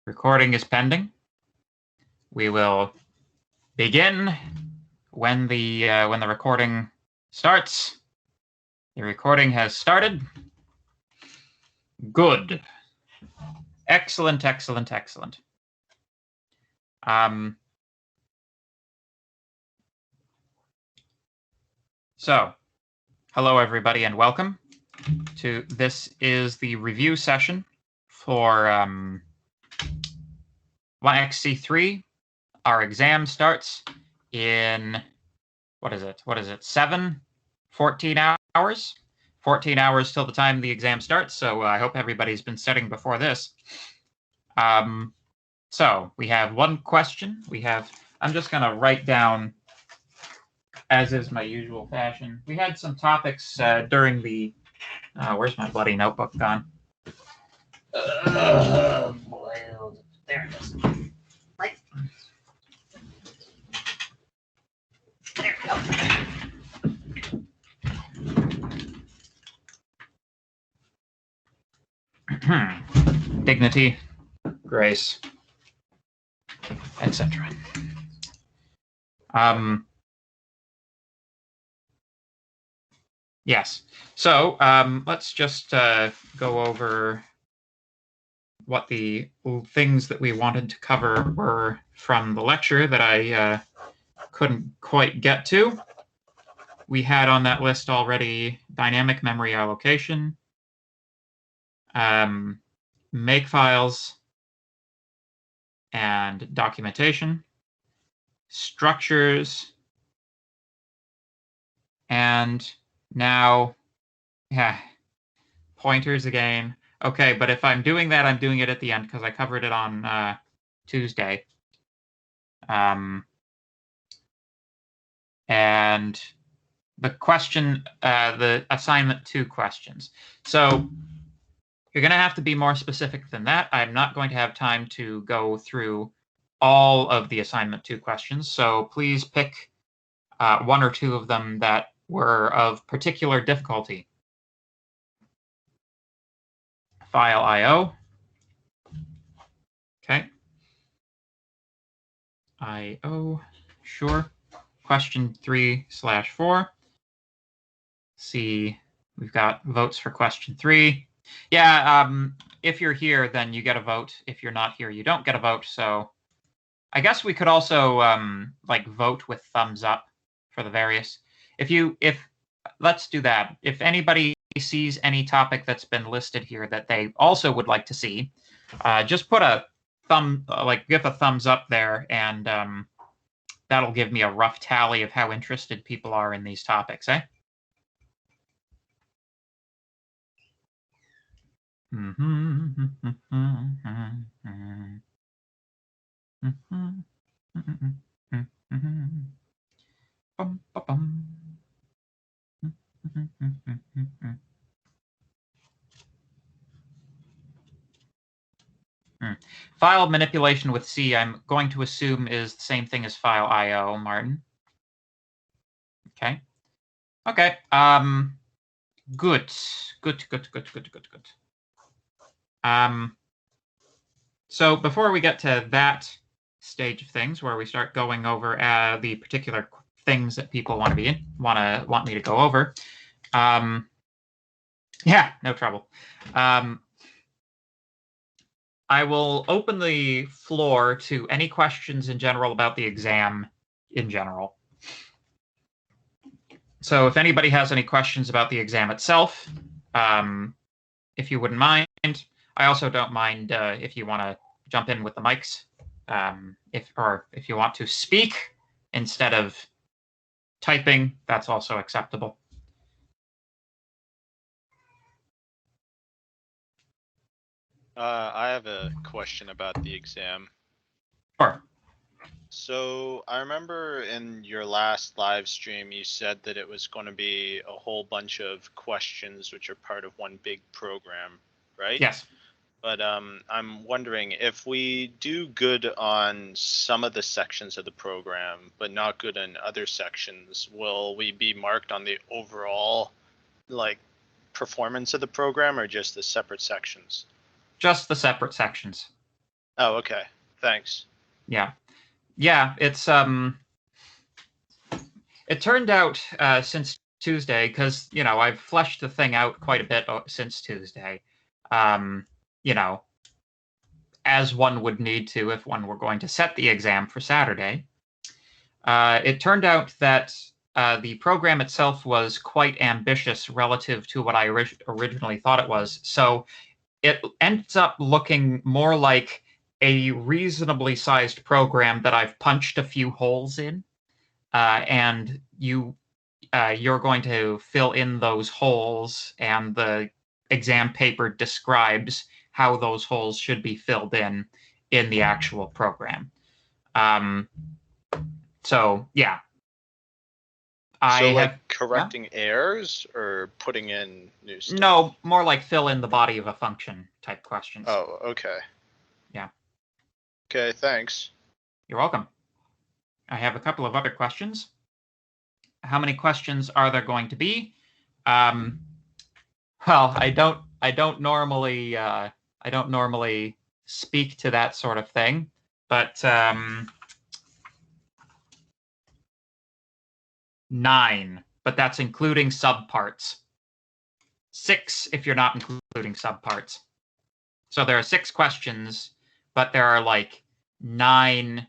Recording is pending. We will begin when the recording starts. The recording has started. Good. Excellent, excellent, excellent. So, hello everybody and welcome to this is the review session for 1XC3. Our exam starts in, what is it? 14 hours? 14 hours till the time the exam starts, so I hope everybody's been studying before this. So we have one question. I'm just going to write down, as is my usual fashion. We had some topics during the, where's my bloody notebook gone? There it is. Right. There we go. Dignity, grace, etc. Yes. So let's just go over what the things that we wanted to cover were from the lecture that I couldn't quite get to. We had on that list already dynamic memory allocation, makefiles, and documentation, structures, and now, pointers again. Okay, but if I'm doing that, I'm doing it at the end because I covered it on Tuesday. And the question, the assignment 2 questions. So you're going to have to be more specific than that. I'm not going to have time to go through all of the assignment 2 questions. So please pick 1 or 2 of them that were of particular difficulty. File IO. Okay. IO, sure. Question 3/4. See, we've got votes for question 3. Yeah, if you're here, then you get a vote. If you're not here, you don't get a vote. So I guess we could also like vote with thumbs up for the various. Let's do that. If anybody sees any topic that's been listed here that they also would like to see, just put a give a thumbs up there, and that'll give me a rough tally of how interested people are in these topics, eh? File manipulation with C, I'm going to assume is the same thing as file IO, Martin. Okay. Okay. Good. So before we get to that stage of things, where we start going over the particular things that people want me to go over, yeah, no trouble. I will open the floor to any questions in general about the exam in general. So if anybody has any questions about the exam itself, if you wouldn't mind, I also don't mind if you want to jump in with the mics, if you want to speak instead of typing, that's also acceptable. I have a question about the exam. Sure. So I remember in your last live stream, you said that it was going to be a whole bunch of questions which are part of one big program, right? Yes. But I'm wondering, if we do good on some of the sections of the program, but not good on other sections, will we be marked on the overall performance of the program, or just the separate sections? Just the separate sections. Oh, okay. Thanks. Yeah. It's it turned out since Tuesday, because I've fleshed the thing out quite a bit since Tuesday. You know, as one would need to if one were going to set the exam for Saturday. It turned out that the program itself was quite ambitious relative to what I originally thought it was. So it ends up looking more like a reasonably sized program that I've punched a few holes in, and you're going to fill in those holes, and the exam paper describes how those holes should be filled in the actual program. So yeah, So like correcting errors or putting in new stuff? No, more like fill in the body of a function type questions. Oh, okay. Yeah. Okay, thanks. You're welcome. I have a couple of other questions. How many questions are there going to be? Well, I don't normally speak to that sort of thing, but 9, but that's including subparts. 6 if you're not including subparts. So there are 6 questions, but there are like 9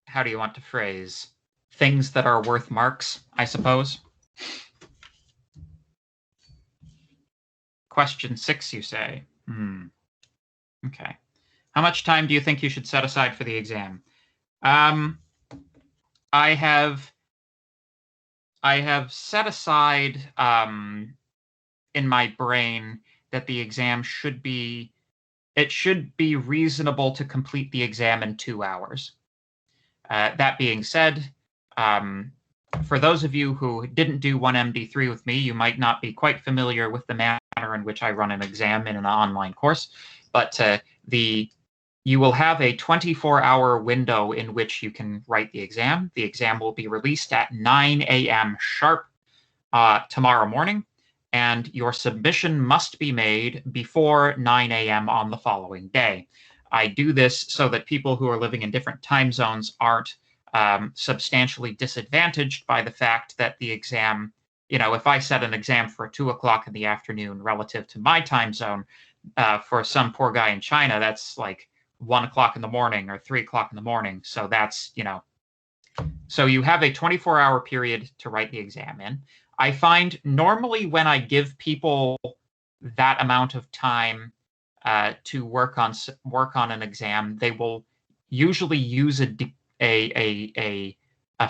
how do you want to phrase things that are worth marks, I suppose. Question 6, you say? Okay. How much time do you think you should set aside for the exam? I have set aside in my brain that the exam should be reasonable to complete the exam in 2 hours. That being said, for those of you who didn't do 1MD3 with me, you might not be quite familiar with the manner in which I run an exam in an online course, but you will have a 24-hour window in which you can write the exam. The exam will be released at 9 a.m. sharp tomorrow morning, and your submission must be made before 9 a.m. on the following day. I do this so that people who are living in different time zones aren't substantially disadvantaged by the fact that the exam, if I set an exam for 2 o'clock in the afternoon relative to my time zone, for some poor guy in China, that's like 1 o'clock in the morning or 3 o'clock in the morning. So that's, so you have a 24-hour period to write the exam in. I find normally when I give people that amount of time to work on an exam, they will usually use a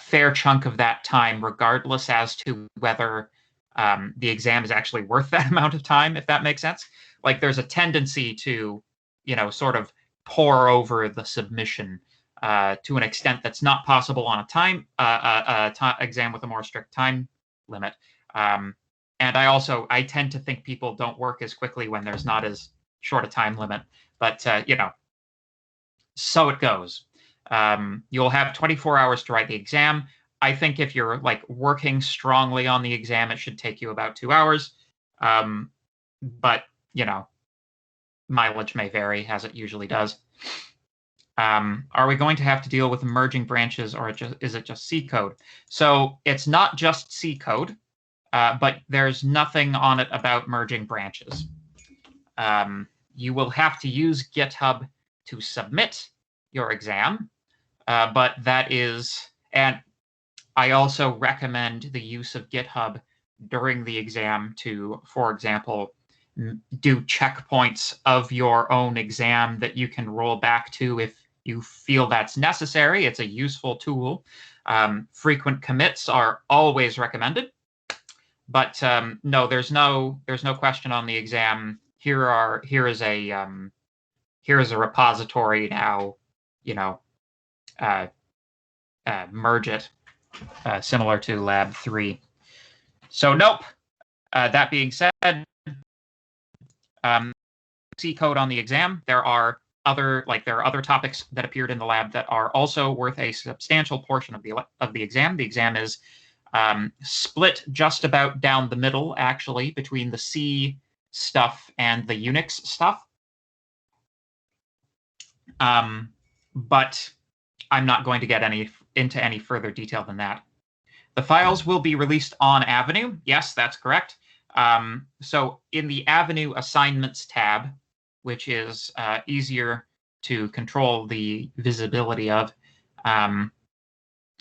fair chunk of that time, regardless as to whether the exam is actually worth that amount of time, if that makes sense. Like there's a tendency to, sort of pour over the submission to an extent that's not possible on a exam with a more strict time limit. And I tend to think people don't work as quickly when there's not as short a time limit, but so it goes. You'll have 24 hours to write the exam. I think if you're like working strongly on the exam, it should take you about 2 hours. But mileage may vary, as it usually does. Are we going to have to deal with merging branches, or is it just C code? So it's not just C code, but there's nothing on it about merging branches. You will have to use GitHub to submit your exam, but that is, and I also recommend the use of GitHub during the exam to, for example, do checkpoints of your own exam that you can roll back to if you feel that's necessary. It's a useful tool. Frequent commits are always recommended, but no, there's no question on the exam. Here is a repository now. Merge it, similar to Lab 3. So nope. That being said, C code on the exam. There are other topics that appeared in the lab that are also worth a substantial portion of the exam. The exam is split just about down the middle, actually, between the C stuff and the Unix stuff. But I'm not going to get into any further detail than that. The files will be released on Avenue. Yes, that's correct. So in the Avenue Assignments tab, which is easier to control the visibility of,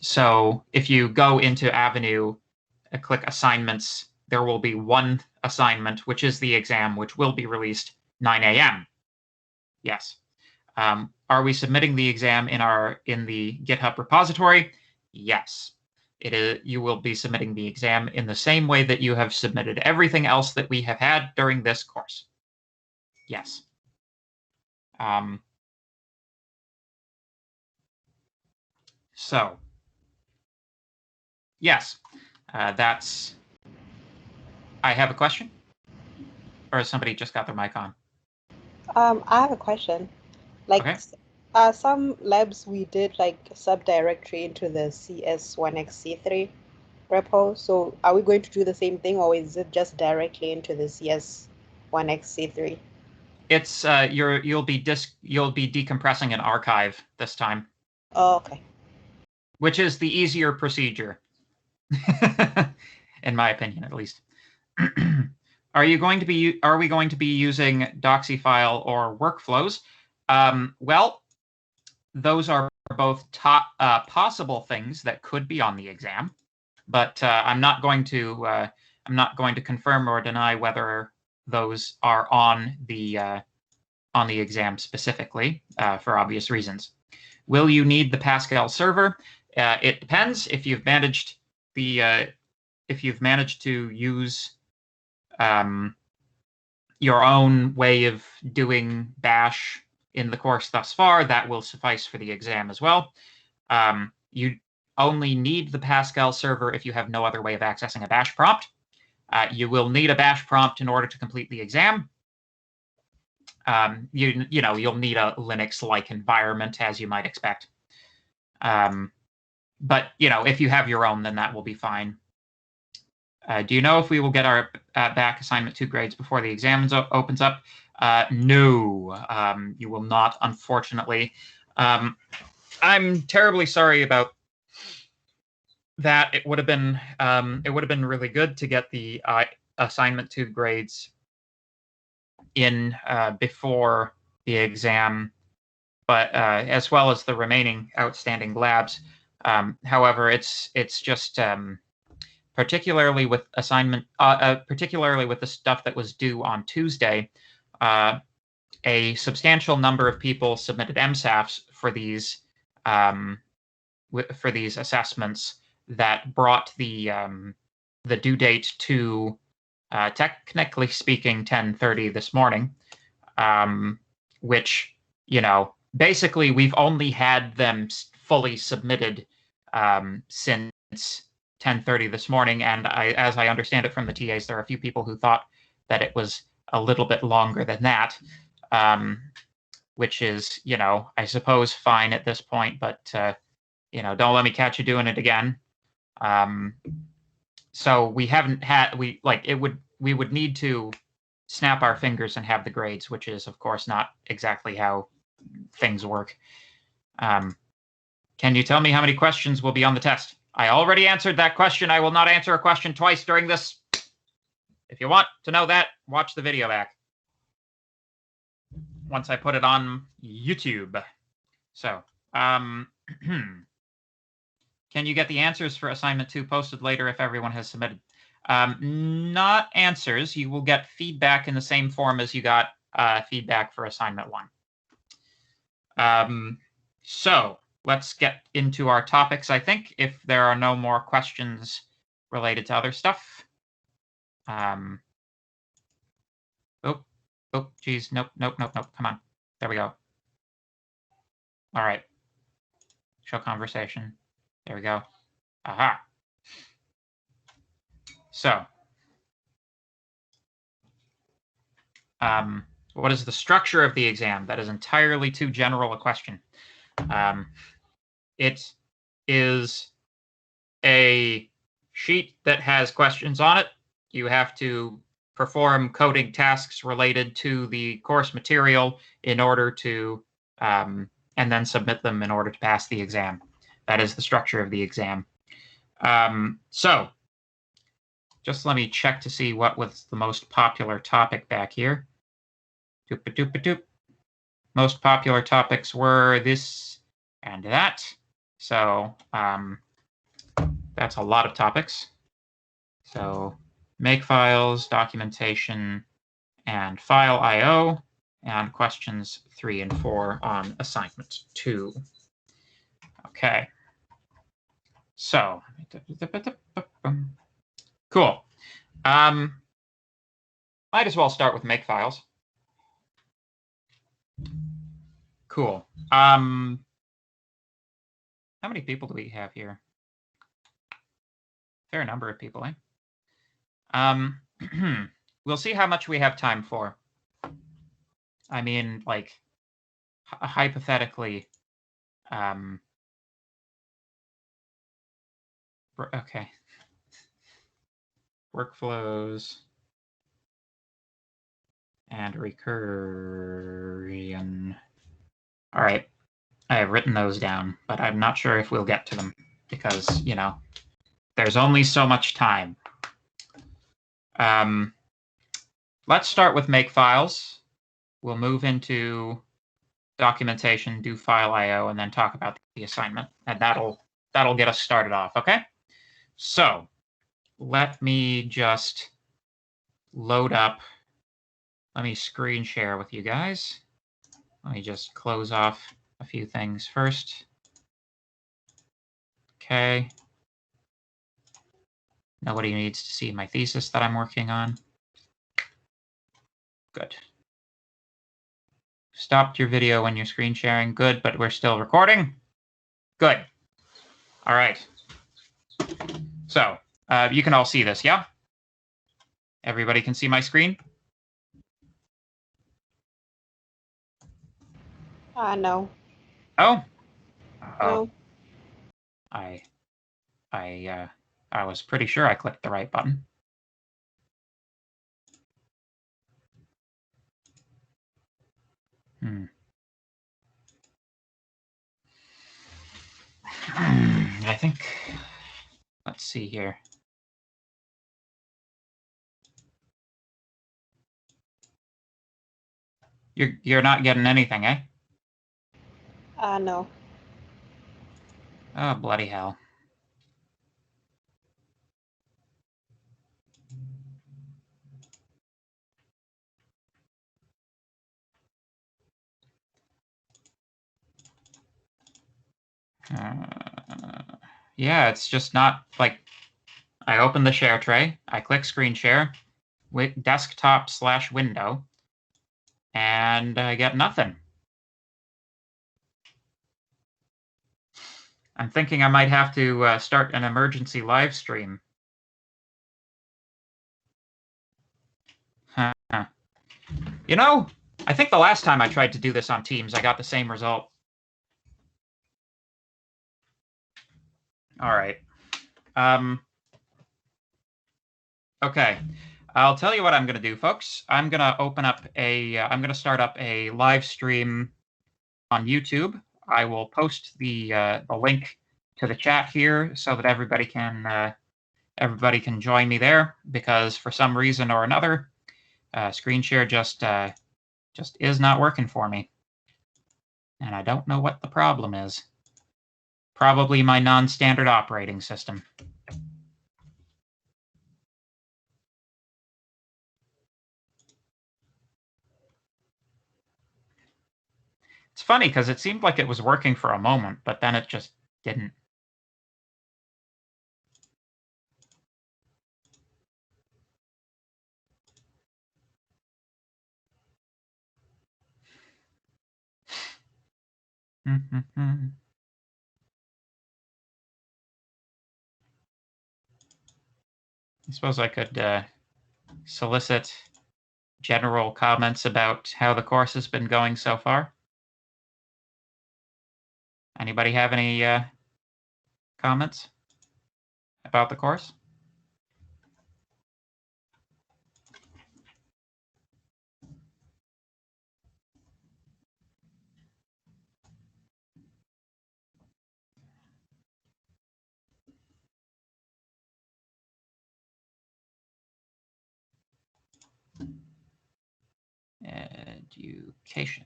so if you go into Avenue, click Assignments, there will be one assignment, which is the exam, which will be released 9 a.m. Yes. Are we submitting the exam in the GitHub repository? Yes. It is. You will be submitting the exam in the same way that you have submitted everything else that we have had during this course. Yes. So, yes, that's. I have a question, or somebody just got their mic on. I have a question. Like, Okay. some labs we did like subdirectory into the CS1xC3 repo. So are we going to do the same thing, or is it just directly into the CS1xC3? It's you'll be decompressing an archive this time. Oh, okay. Which is the easier procedure, in my opinion, at least. Are we going to be using Doxyfile or workflows? Well, those are both possible things that could be on the exam, but I'm not going to confirm or deny whether those are on the exam specifically for obvious reasons. Will you need the Pascal server? It depends. If you've managed to use your own way of doing Bash in the course thus far, that will suffice for the exam as well. You only need the Pascal server if you have no other way of accessing a Bash prompt. You will need a Bash prompt in order to complete the exam. You'll need a Linux-like environment, as you might expect. But if you have your own, then that will be fine. Do you know if we will get our back assignment 2 grades before the exam opens up? No, you will not, unfortunately. I'm terribly sorry about that. It would have been really good to get the assignment 2 grades in before the exam, but as well as the remaining outstanding labs. However, it's just particularly with particularly with the stuff that was due on Tuesday, a substantial number of people submitted MSAFs for these assessments that brought the due date to technically speaking 10:30 this morning, which basically we've only had them fully submitted since 10:30 this morning, and as I understand it from the TAs, there are a few people who thought that it was a little bit longer than that, which is, I suppose fine at this point, but don't let me catch you doing it again. So we haven't had we would need to snap our fingers and have the grades, which is of course not exactly how things work. Can you tell me how many questions will be on the test? I already answered that question. I will not answer a question twice during this. If you want to know that, watch the video back once I put it on YouTube. So, can you get the answers for assignment 2 posted later if everyone has submitted? Not answers. You will get feedback in the same form as you got feedback for assignment 1. So let's get into our topics, I think, if there are no more questions related to other stuff. Oh, geez. Nope. Come on. There we go. All right. Show conversation. There we go. Aha. So, what is the structure of the exam? That is entirely too general a question. It is a sheet that has questions on it. You have to perform coding tasks related to the course material in order to and then submit them in order to pass the exam. That is the structure of the exam. So just let me check to see what was the most popular topic back here. Doop-a-doop-a-doop. Most popular topics were this and that. So that's a lot of topics. So makefiles, documentation, and file I/O, and questions 3 and 4 on assignment 2. Okay. So, cool. Might as well start with makefiles. Cool. How many people do we have here? Fair number of people, eh? We'll see how much we have time for. I mean, like, hypothetically, okay. Workflows and recursion. All right. I have written those down, but I'm not sure if we'll get to them because, you know, there's only so much time. Let's start with makefiles. We'll move into documentation, do file I/O, and then talk about the assignment, and that'll get us started off. Okay. So let me just load up. Let me screen share with you guys. Let me just close off a few things first. Okay. Nobody needs to see my thesis that I'm working on. Good. Stopped your video when you're screen sharing. Good, but we're still recording. Good. All right. So you can all see this, yeah? Everybody can see my screen? No. Oh? No. I was pretty sure I clicked the right button. I think, let's see here. You're not getting anything, eh? No. Oh, bloody hell. Yeah, it's just not like I open the share tray, I click screen share with desktop/window, and I get nothing. I'm thinking I might have to start an emergency live stream. Huh. You know, I think the last time I tried to do this on Teams, I got the same result. All right. Okay. I'll tell you what I'm going to do, folks. I'm going to open up a, I'm going to start up a live stream on YouTube. I will post the link to the chat here so that everybody can join me there, because for some reason or another, screen share just is not working for me. And I don't know what the problem is. Probably my non-standard operating system. It's funny because it seemed like it was working for a moment, but then it just didn't. I suppose I could solicit general comments about how the course has been going so far. Anybody have any comments about the course? Education.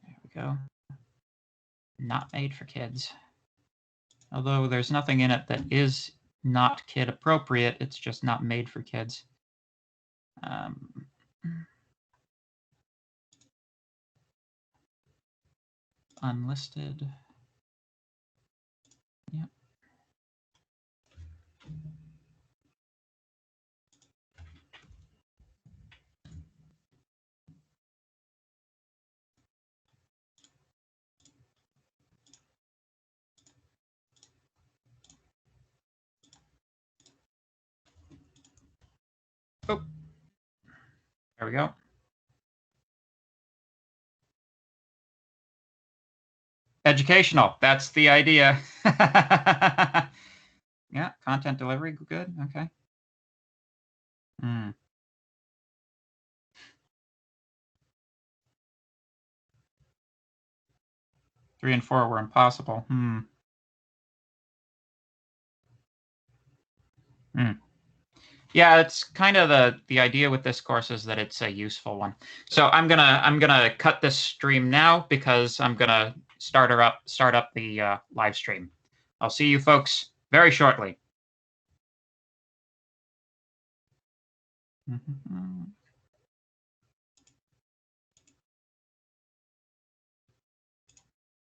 There we go. Not made for kids. Although there's nothing in it that is not kid appropriate, it's just not made for kids. Unlisted. Yep. Oh, there we go. Educational, that's the idea. Yeah, content delivery, good, okay. 3 and 4 were impossible. Yeah, it's kind of the idea with this course is that it's a useful one. So I'm gonna cut this stream now because I'm gonna start up the live stream. I'll see you folks very shortly.